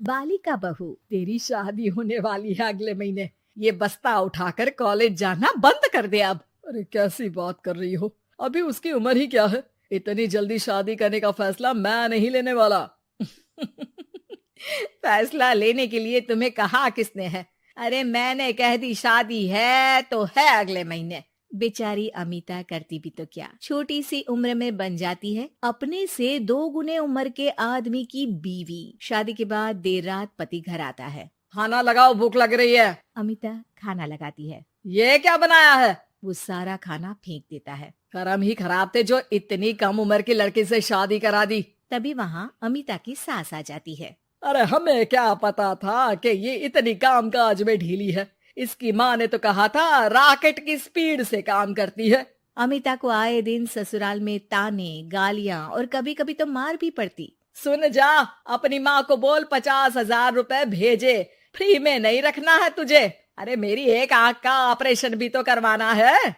बालिका बहू, तेरी शादी होने वाली है अगले महीने। ये बस्ता उठाकर कॉलेज जाना बंद कर दे अब। अरे कैसी बात कर रही हो, अभी उसकी उम्र ही क्या है। इतनी जल्दी शादी करने का फैसला मैं नहीं लेने वाला। फैसला लेने के लिए तुम्हें कहा किसने है? अरे मैंने कह दी शादी है तो है अगले महीने। बेचारी अमिता करती भी तो क्या, छोटी सी उम्र में बन जाती है अपने से 2 गुने उम्र के आदमी की बीवी। शादी के बाद देर रात पति घर आता है। खाना लगाओ, भूख लग रही है। अमिता खाना लगाती है। ये क्या बनाया है? वो सारा खाना फेंक देता है। कर्म ही खराब थे जो इतनी कम उम्र के लड़के से शादी करा दी। तभी वहाँ अमिता की सास आ जाती है। अरे हमें क्या पता था कि ये इतनी कामकाज में ढीली है। इसकी माँ ने तो कहा था रॉकेट की स्पीड से काम करती है। अमिता को आए दिन ससुराल में ताने, गालियां और कभी कभी तो मार भी पड़ती। सुन जा, अपनी माँ को बोल 50,000 रुपए भेजे, फ्री में नहीं रखना है तुझे। अरे मेरी एक आंख का ऑपरेशन भी तो करवाना है।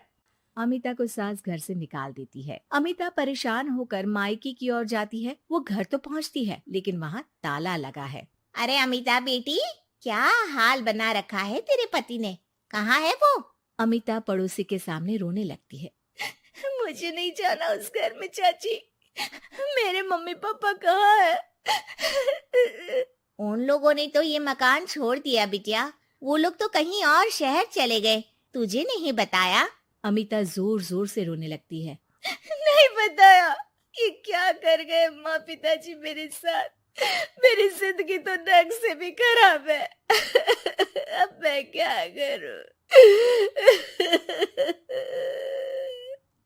अमिता को सास घर से निकाल देती है। अमिता परेशान होकर मायके की ओर जाती है। वो घर तो पहुंचती है लेकिन वहाँ ताला लगा है। अरे अमिता बेटी, क्या हाल बना रखा है तेरे पति ने? कहाँ है वो? अमिता पड़ोसी के सामने रोने लगती है। मुझे नहीं जाना उस घर में चाची। मेरे मम्मी पापा कहाँ है? उन लोगों ने तो ये मकान छोड़ दिया बिटिया। वो लोग तो कहीं और शहर चले गए। तुझे नहीं बताया? अमिता जोर जोर से रोने लगती है। नहीं बताया? ये क्या कर गए माँ पिताजी मेरे साथ? मेरी जिंदगी तो नर्क से भी खराब है। अब मैं क्या करूं?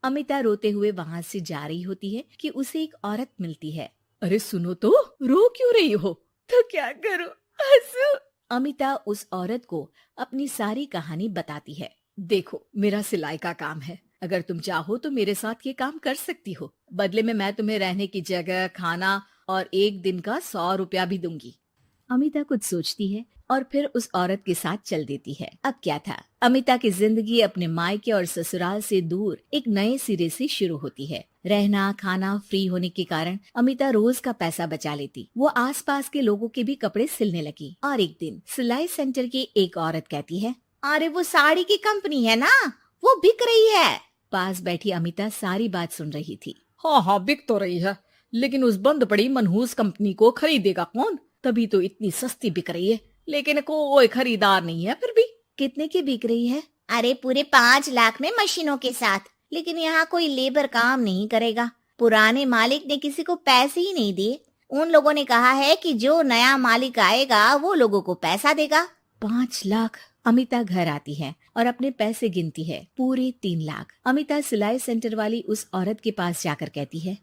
अमिता रोते हुए वहाँ से जा रही होती है कि उसे एक औरत मिलती है। अरे सुनो तो, रो क्यों रही हो? तो क्या करूं? हंसू? अमिता उस औरत को अपनी सारी कहानी बताती है। देखो, मेरा सिलाई का काम है। अगर तुम चाहो तो मेरे साथ ये काम कर सकती हो। बदले में मैं तुम्हें रहने की जगह, खाना और 1 दिन का 100 रुपया भी दूंगी। अमिता कुछ सोचती है और फिर उस औरत के साथ चल देती है। अब क्या था, अमिता की जिंदगी अपने मायके और ससुराल से दूर एक नए सिरे से शुरू होती है। रहना खाना फ्री होने के कारण अमिता रोज का पैसा बचा लेती। वो आसपास के लोगों के भी कपड़े सिलने लगी। और एक दिन सिलाई सेंटर की एक औरत कहती है, अरे वो साड़ी की कंपनी है ना, वो बिक रही है। पास बैठी अमिता सारी बात सुन रही थी। हाँ हाँ, बिक तो रही है, लेकिन उस बंद पड़ी मनहूस कंपनी को खरीदेगा कौन? तभी तो इतनी सस्ती बिक रही है, लेकिन कोई खरीदार नहीं है। फिर भी कितने की बिक रही है? अरे पूरे 5 लाख में मशीनों के साथ। लेकिन यहाँ कोई लेबर काम नहीं करेगा। पुराने मालिक ने किसी को पैसे ही नहीं दिए। उन लोगों ने कहा है कि जो नया मालिक आएगा वो लोगों को पैसा देगा। 5 लाख। अमिता घर आती है और अपने पैसे गिनती है। पूरे 3 लाख। अमिता सिलाई सेंटर वाली उस औरत के पास जाकर कहती है,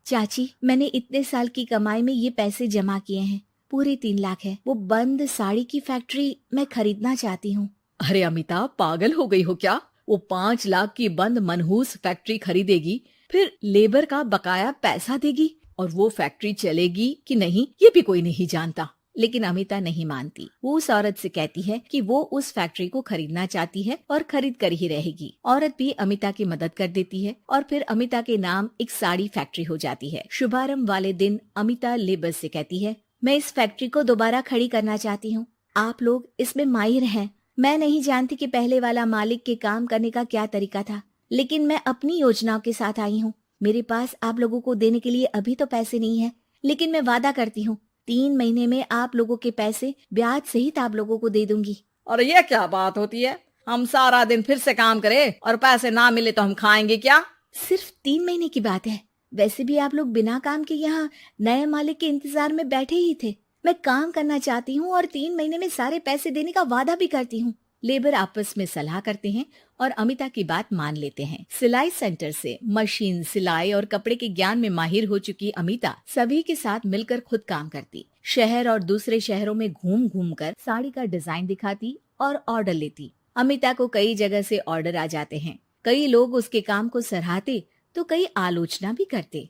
चाची, मैंने इतने साल की कमाई में ये पैसे जमा किए हैं। पूरे 3 लाख है। वो बंद साड़ी की फैक्ट्री मैं खरीदना चाहती हूँ। अरे अमिता, पागल हो गई हो क्या? वो 5 लाख की बंद मनहूस फैक्ट्री खरीदेगी, फिर लेबर का बकाया पैसा देगी, और वो फैक्ट्री चलेगी कि नहीं ये भी कोई नहीं जानता। लेकिन अमिता नहीं मानती। वो उस औरत से कहती है कि वो उस फैक्ट्री को खरीदना चाहती है और खरीद कर ही रहेगी। औरत भी अमिता की मदद कर देती है और फिर अमिता के नाम एक साड़ी फैक्ट्री हो जाती है। शुभारंभ वाले दिन अमिता लेबर से कहती है, मैं इस फैक्ट्री को दोबारा खड़ी करना चाहती हूँ। आप लोग इसमें माहिर हैं। मैं नहीं जानती कि पहले वाला मालिक के काम करने का क्या तरीका था, लेकिन मैं अपनी योजनाओं के साथ आई हूँ। मेरे पास आप लोगों को देने के लिए अभी तो पैसे नहीं है, लेकिन मैं वादा करती हूँ 3 महीने में आप लोगों के पैसे ब्याज सहित आप लोगों को दे दूंगी। और ये क्या बात होती है? हम सारा दिन फिर से काम करें और पैसे ना मिले तो हम खाएंगे क्या? सिर्फ 3 महीने की बात है। वैसे भी आप लोग बिना काम के यहाँ नए मालिक के इंतजार में बैठे ही थे। मैं काम करना चाहती हूँ और 3 महीने में सारे पैसे देने का वादा भी करती हूँ। लेबर आपस में सलाह करते हैं और अमिता की बात मान लेते हैं। सिलाई सेंटर से मशीन, सिलाई और कपड़े के ज्ञान में माहिर हो चुकी अमिता सभी के साथ मिलकर खुद काम करती। शहर और दूसरे शहरों में घूम घूम कर साड़ी का डिजाइन दिखाती और ऑर्डर लेती। अमिता को कई जगह से ऑर्डर आ जाते हैं। कई लोग उसके काम को सराहते तो कई आलोचना भी करते।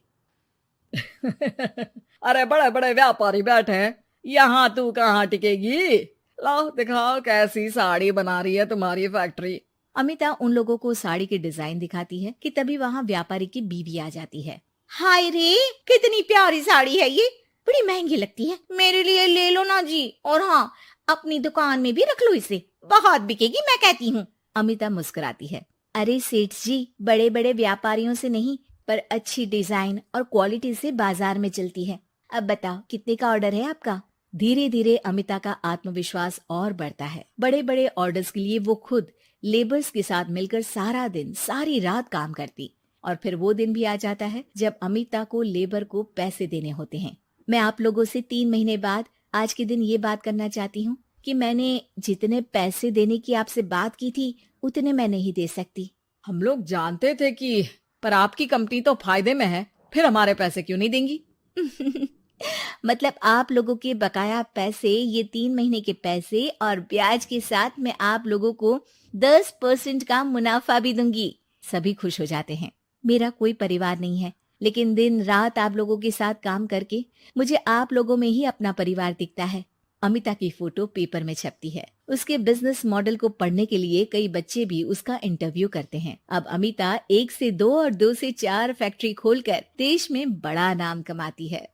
अरे बड़े बड़े व्यापारी बैठे हैं, यहाँ तू कहाँ टिकेगी? लाओ दिखाओ कैसी साड़ी बना रही है तुम्हारी फैक्ट्री। अमिता उन लोगों को साड़ी के डिजाइन दिखाती है कि तभी वहाँ व्यापारी की बीवी आ जाती है। हाय रे, कितनी प्यारी साड़ी है ये। बड़ी महंगी लगती है। मेरे लिए ले लो ना जी, और हाँ, अपनी दुकान में भी रख लो इसे, बहुत बिकेगी मैं कहती हूँ। अमिता मुस्कुराती है। अरे सेठ जी, बड़े बड़े व्यापारियों से नहीं, पर अच्छी डिजाइन और क्वालिटी से बाजार में चलती है। अब बताओ कितने का ऑर्डर है आपका? धीरे धीरे अमिता का आत्मविश्वास और बढ़ता है। बड़े बड़े ऑर्डर्स के लिए वो खुद लेबर्स के साथ मिलकर सारा दिन सारी रात काम करती, और फिर वो दिन भी आ जाता है जब अमिता को लेबर को पैसे देने होते हैं। मैं आप लोगों से 3 महीने बाद आज के दिन ये बात करना चाहती हूँ कि मैंने जितने पैसे देने की आपसे बात की थी उतने मैं नहीं दे सकती। हम लोग जानते थे कि, पर आपकी कंपनी तो फायदे में है, फिर हमारे पैसे क्यों नहीं देंगी? मतलब आप लोगों के बकाया पैसे, ये 3 महीने के पैसे और ब्याज के साथ मैं आप लोगों को 10% का मुनाफा भी दूंगी। सभी खुश हो जाते हैं। मेरा कोई परिवार नहीं है, लेकिन दिन रात आप लोगों के साथ काम करके मुझे आप लोगों में ही अपना परिवार दिखता है। अमिता की फोटो पेपर में छपती है। उसके बिजनेस मॉडल को पढ़ने के लिए कई बच्चे भी उसका इंटरव्यू करते हैं। अब अमिता 1 से 2 और 2 से 4 फैक्ट्री खोलकर देश में बड़ा नाम कमाती है।